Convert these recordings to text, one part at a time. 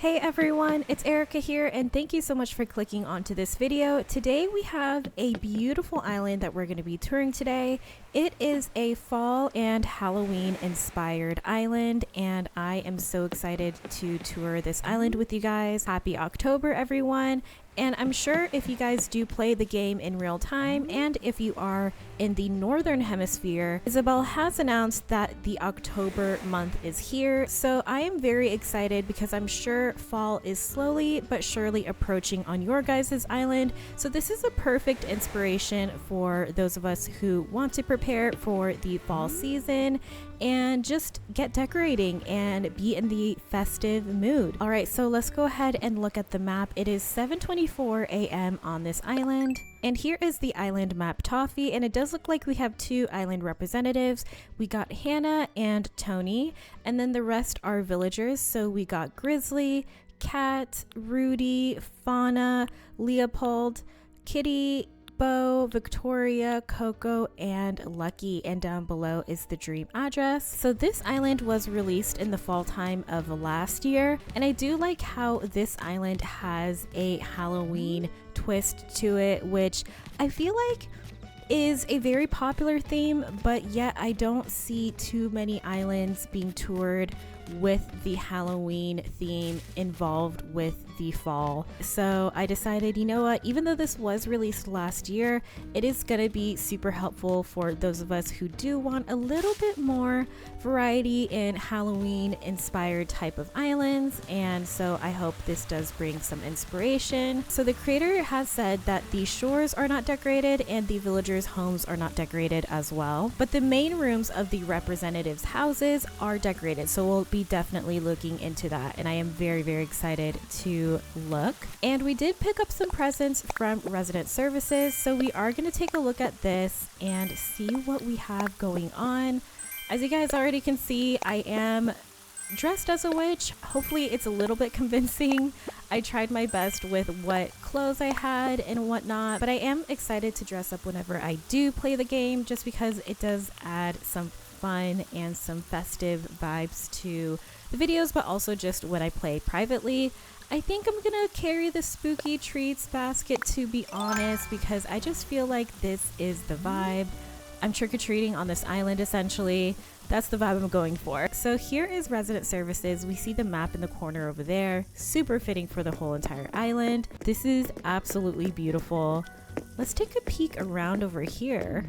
Hey everyone, it's Erica here and thank you so much for clicking onto this video. Today we have a beautiful island that we're going to be touring today. It is a fall and Halloween inspired island and I am so excited to tour this island with you guys. Happy October everyone! And I'm sure if you guys do play the game in real time and if you are in the northern hemisphere, Isabelle has announced that the October month is here. So I am very excited because I'm sure fall is slowly but surely approaching on your guys' island. So this is a perfect inspiration for those of us who want to prepare for the fall season and just get decorating and be in the festive mood. All right, so let's go ahead and look at the map. It is 7:24 a.m. on this island. And here is the island map Toffee, and it does look like we have two island representatives. We got Hannah and Tony, and then the rest are villagers. So we got Grizzly, Cat, Rudy, Fauna, Leopold, Kitty, Bo, Victoria, Coco, and Lucky, and down below is the dream address. So this island was released in the fall time of last year, and I do like how this island has a Halloween twist to it, which I feel like is a very popular theme, but yet I don't see too many islands being toured with the Halloween theme involved with the fall. So I decided, you know what, even though this was released last year, it is going to be super helpful for those of us who do want a little bit more variety in Halloween inspired type of islands, and so I hope this does bring some inspiration. So the creator has said that the shores are not decorated and the villagers' homes are not decorated as well, but the main rooms of the representatives' houses are decorated, so we'll be definitely looking into that, and I am very excited to look. And we did pick up some presents from resident services, so we are going to take a look at this and see what we have going on. As you guys already can see, I am dressed as a witch. Hopefully it's a little bit convincing. I tried my best with what clothes I had and whatnot, but I am excited to dress up whenever I do play the game, just because it does add some fun and some festive vibes to the videos, but also just when I play privately. I think I'm gonna carry the spooky treats basket, to be honest, because I just feel like this is the vibe. I'm trick-or-treating on this island essentially. That's the vibe I'm going for. So here is resident services. We see the map in the corner over there. Super fitting for the whole entire island. This is absolutely beautiful. Let's take a peek around over here.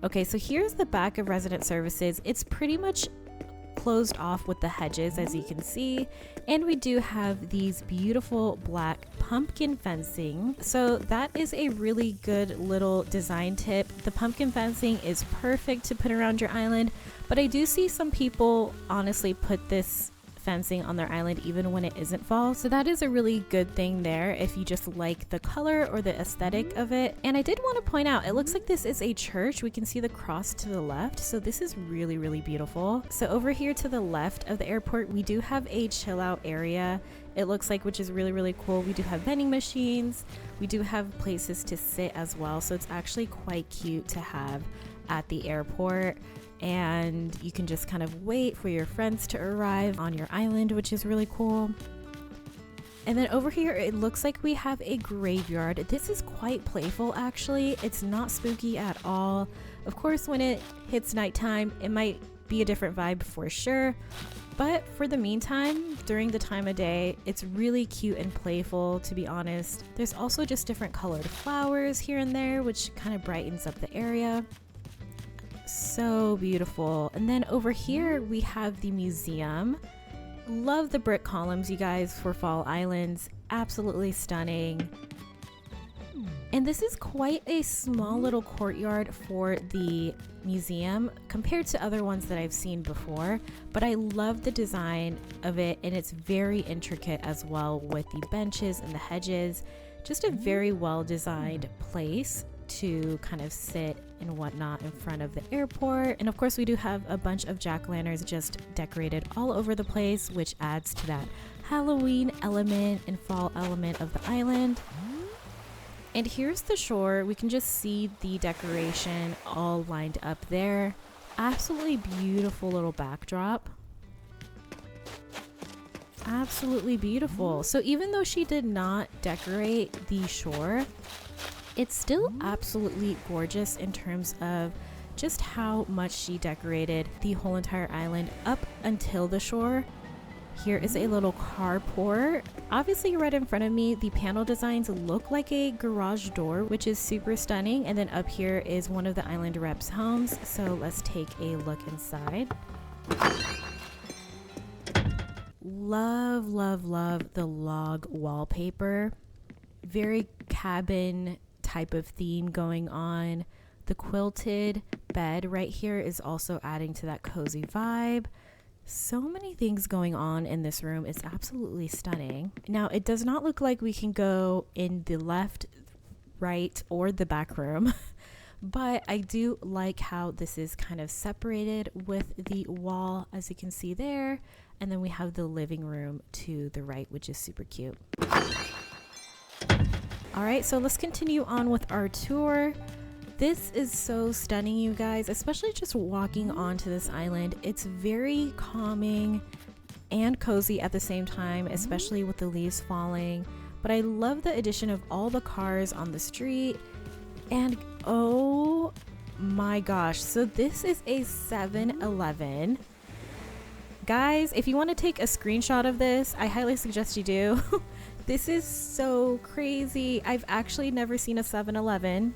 Okay, so here's the back of resident services. It's pretty much closed off with the hedges, as you can see, and we do have these beautiful black pumpkin fencing. So that is a really good little design tip. The pumpkin fencing is perfect to put around your island, but I do see some people honestly put this fencing on their island even when it isn't fall, so that is a really good thing there if you just like the color or the aesthetic of it. And I did want to point out, it looks like this is a church. We can see the cross to the left, so this is really beautiful. So over here to the left of the airport, we do have a chill out area, it looks like, which is really cool. We do have vending machines, we do have places to sit as well, so it's actually quite cute to have at the airport. And you can just kind of wait for your friends to arrive on your island, which is really cool. And then over here, it looks like we have a graveyard. This is quite playful, actually. It's not spooky at all. Of course, when it hits nighttime, it might be a different vibe for sure. But for the meantime, during the time of day, it's really cute and playful, to be honest. There's also just different colored flowers here and there, which kind of brightens up the area. So beautiful. And then over here we have the museum. Love the brick columns, you guys, for fall islands. Absolutely stunning. And this is quite a small little courtyard for the museum compared to other ones that I've seen before, but I love the design of it, and it's very intricate as well with the benches and the hedges. Just a very well designed place to kind of sit and whatnot in front of the airport. And of course we do have a bunch of jack-o'-lanterns just decorated all over the place, which adds to that Halloween element and fall element of the island. And here's the shore. We can just see the decoration all lined up there. Absolutely beautiful little backdrop. absolutely beautiful. So even though she did not decorate the shore, it's still absolutely gorgeous in terms of just how much she decorated the whole entire island up until the shore. Here is a little carport. Obviously right in front of me, the panel designs look like a garage door, which is super stunning. And then up here is one of the island reps' homes. So let's take a look inside. Love, love, love the log wallpaper. Very cabin type of theme going on. The quilted bed right here is also adding to that cozy vibe. So many things going on in this room. It's absolutely stunning. Now, it does not look like we can go in the left, right, or the back room, but I do like how this is kind of separated with the wall, as you can see there. And then we have the living room to the right, which is super cute. All right, so let's continue on with our tour. This is so stunning, you guys, especially just walking onto this island. It's very calming and cozy at the same time, especially with the leaves falling. But I love the addition of all the cars on the street. And oh my gosh, so this is a 7-Eleven. Guys, if you want to take a screenshot of this, I highly suggest you do. This is so crazy. I've actually never seen a 7-Eleven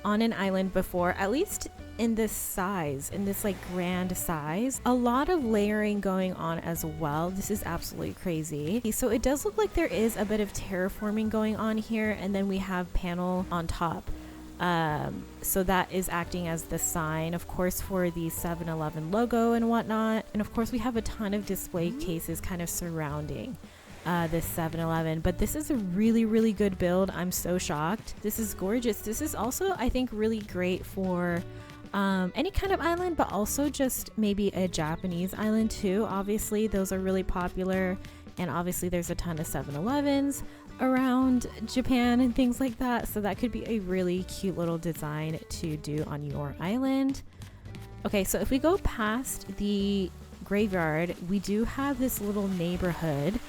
on an island before, at least in this size, in this like grand size. A lot of layering going on as well. This is absolutely crazy. So it does look like there is a bit of terraforming going on here, and then we have panel on top. So that is acting as the sign, of course, for the 7-Eleven logo and whatnot. And of course we have a ton of display cases kind of surrounding this 7-Eleven, but this is a really, really good build. I'm so shocked. This is gorgeous. This is also, I think, really great for any kind of island, but also just maybe a Japanese island too. Obviously those are really popular, and obviously there's a ton of 7-Elevens around Japan and things like that, so that could be a really cute little design to do on your island. Okay, so if we go past the graveyard, we do have this little neighborhood,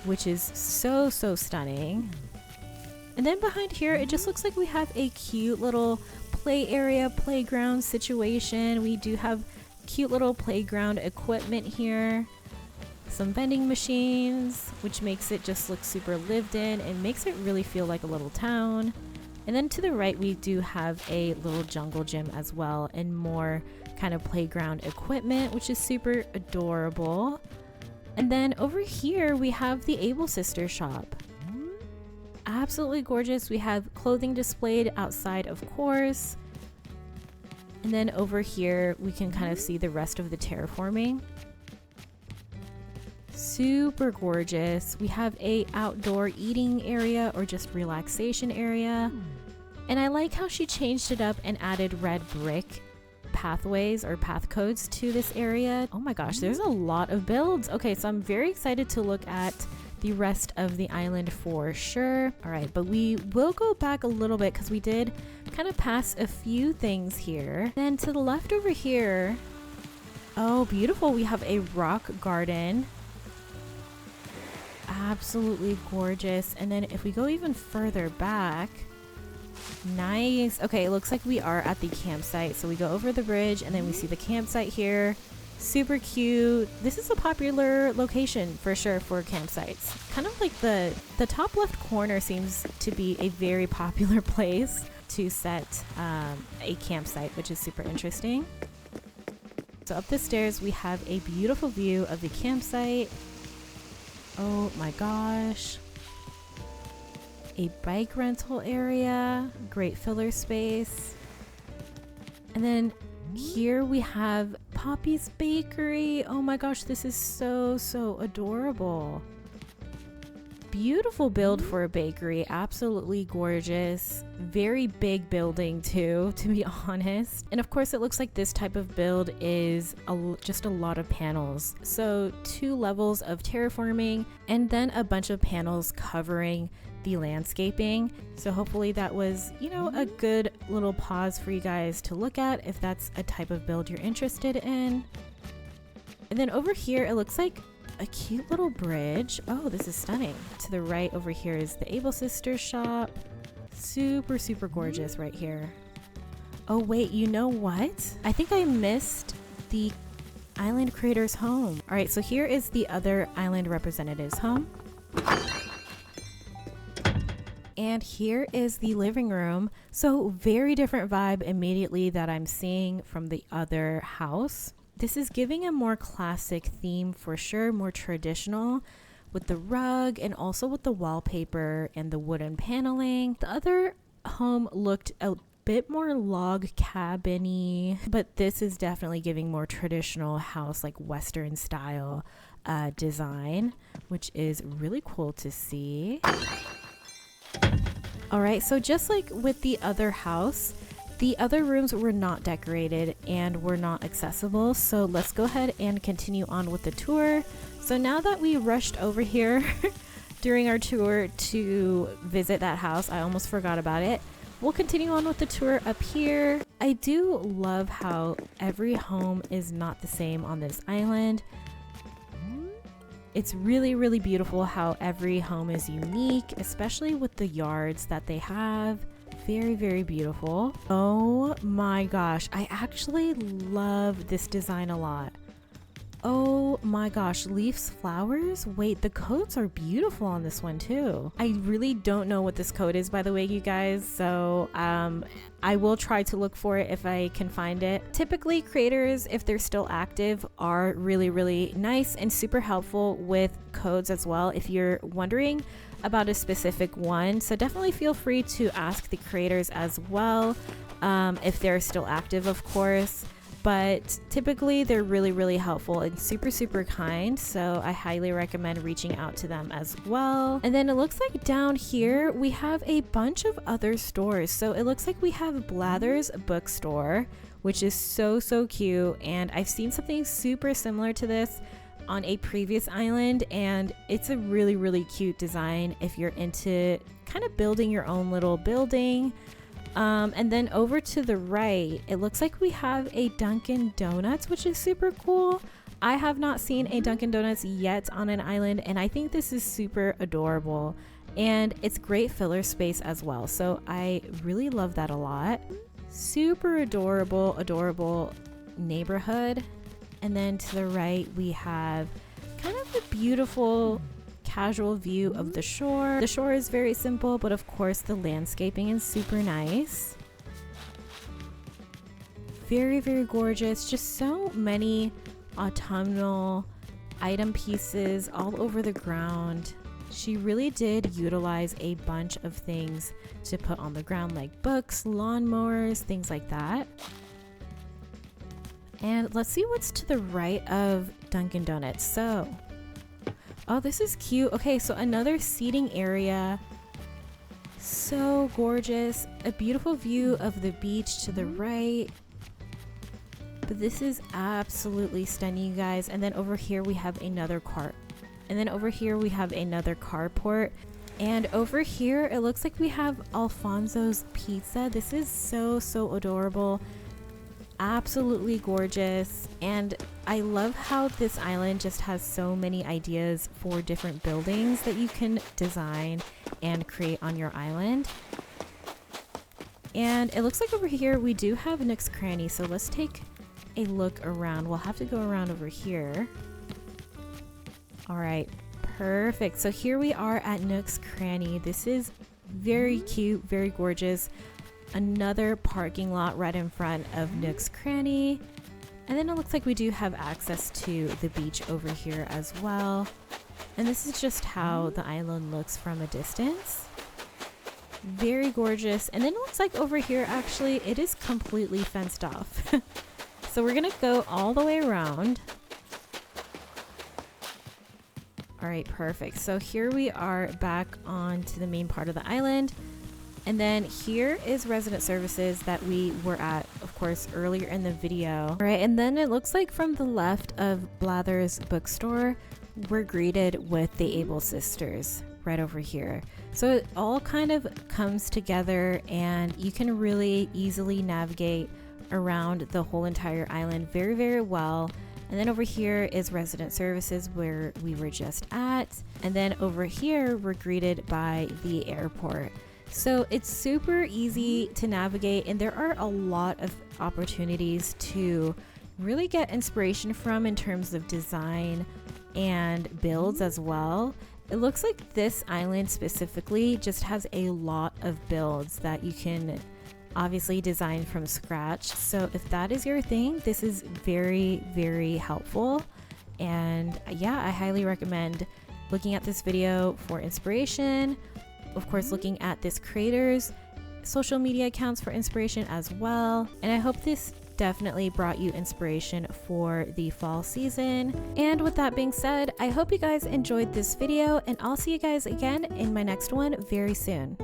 which is so stunning. And then behind here, it just looks like we have a cute little play area, playground situation. We do have cute little playground equipment here, some vending machines, which makes it just look super lived in and makes it really feel like a little town. And then to the right, we do have a little jungle gym as well, and more kind of playground equipment, which is super adorable. And then over here, we have the Able Sister shop. Absolutely gorgeous. We have clothing displayed outside, of course. And then over here, we can kind of see the rest of the terraforming. Super gorgeous. We have a outdoor eating area or just relaxation area. And I like how she changed it up and added red brick pathways or path codes to this area. Oh my gosh, there's a lot of builds. Okay, so I'm very excited to look at the rest of the island for sure. All right, but we will go back a little bit because we did kind of pass a few things here. Then to the left over here, oh beautiful, we have a rock garden. Absolutely gorgeous. And then if we go even further back, nice. Okay, it looks like we are at the campsite. So we go over the bridge and then we see the campsite here. Super cute. This is a popular location for sure for campsites. Kind of like the top left corner seems to be a very popular place to set a campsite, which is super interesting. So up the stairs, we have a beautiful view of the campsite. Oh my gosh. A bike rental area, great filler space. And then here we have Poppy's Bakery. Oh my gosh, this is so adorable. Beautiful build for a bakery, absolutely gorgeous. Very big building too, to be honest. And of course it looks like this type of build is just a lot of panels. So 2 levels of terraforming and then a bunch of panels covering the landscaping. So hopefully that was, you know, a good little pause for you guys to look at if that's a type of build you're interested in. And then over here, it looks like a cute little bridge. Oh, this is stunning. To the right over here is the Able Sisters shop. Super, super gorgeous right here. Oh wait, you know what? I think I missed the island creator's home. All right, so here is the other island representative's home. And here is the living room. So very different vibe immediately that I'm seeing from the other house. This is giving a more classic theme for sure, more traditional with the rug and also with the wallpaper and the wooden paneling. The other home looked a bit more log cabin-y, but this is definitely giving more traditional house, like Western style design, which is really cool to see. All right, so just like with the other house, the other rooms were not decorated and were not accessible. So let's go ahead and continue on with the tour. So now that we rushed over here during our tour to visit that house, I almost forgot about it. We'll continue on with the tour up here. I do love how every home is not the same on this island. It's really, really beautiful how every home is unique, especially with the yards that they have. Very, very beautiful. Oh my gosh, I actually love this design a lot. Oh my gosh, leaves, flowers. Wait, the coats are beautiful on this one too. I really don't know what this coat is, by the way, you guys. So I will try to look for it if I can find it. Typically, creators, if they're still active, are really, really nice and super helpful with codes as well if you're wondering about a specific one. So definitely feel free to ask the creators as well, if they're still active, of course. But typically they're really, really helpful and super, super kind. So I highly recommend reaching out to them as well. And then it looks like down here we have a bunch of other stores. So it looks like we have Blather's bookstore, which is so, so cute. And I've seen something super similar to this on a previous island, and it's a really, really cute design if you're into kind of building your own little building. And then over to the right, it looks like we have a Dunkin' Donuts, which is super cool. I have not seen a Dunkin' Donuts yet on an island, and I think this is super adorable. And it's great filler space as well. So I really love that a lot. Super adorable, adorable neighborhood. And then to the right, we have kind of a beautiful casual view of the shore. The shore is very simple, but of course the landscaping is super nice. Very, very gorgeous. Just so many autumnal item pieces all over the ground. She really did utilize a bunch of things to put on the ground, like books, lawnmowers, things like that. And let's see what's to the right of Dunkin' Donuts. So oh, this is cute. Okay, so another seating area. So gorgeous. A beautiful view of the beach to the right. But this is absolutely stunning, you guys. And then over here we have another cart. And then over here we have another carport. And over here it looks like we have Alfonso's Pizza. This is so, so adorable. Absolutely gorgeous. And I love how this island just has so many ideas for different buildings that you can design and create on your island. And it looks like over here we do have Nook's Cranny, so let's take a look around. We'll have to go around over here. All right, perfect. So here we are at Nook's Cranny. This is very cute, very gorgeous. Another parking lot right in front of Nook's Cranny. And then it looks like we do have access to the beach over here as well. And this is just how the island looks from a distance. Very gorgeous. And then it looks like over here, actually, it is completely fenced off. So we're gonna go all the way around. All right, perfect. So here we are back onto the main part of the island. And then here is resident services that we were at, of course, earlier in the video. All right, and then it looks like from the left of Blather's bookstore, we're greeted with the Able Sisters right over here. So it all kind of comes together and you can really easily navigate around the whole entire island very, very well. And then over here is resident services where we were just at. And then over here, we're greeted by the airport. So it's super easy to navigate, and there are a lot of opportunities to really get inspiration from in terms of design and builds as well. It looks like this island specifically just has a lot of builds that you can obviously design from scratch. So if that is your thing, this is very, very helpful. And yeah, I highly recommend looking at this video for inspiration. Of course, looking at this creator's social media accounts for inspiration as well. And I hope this definitely brought you inspiration for the fall season. And with that being said, I hope you guys enjoyed this video, and I'll see you guys again in my next one very soon.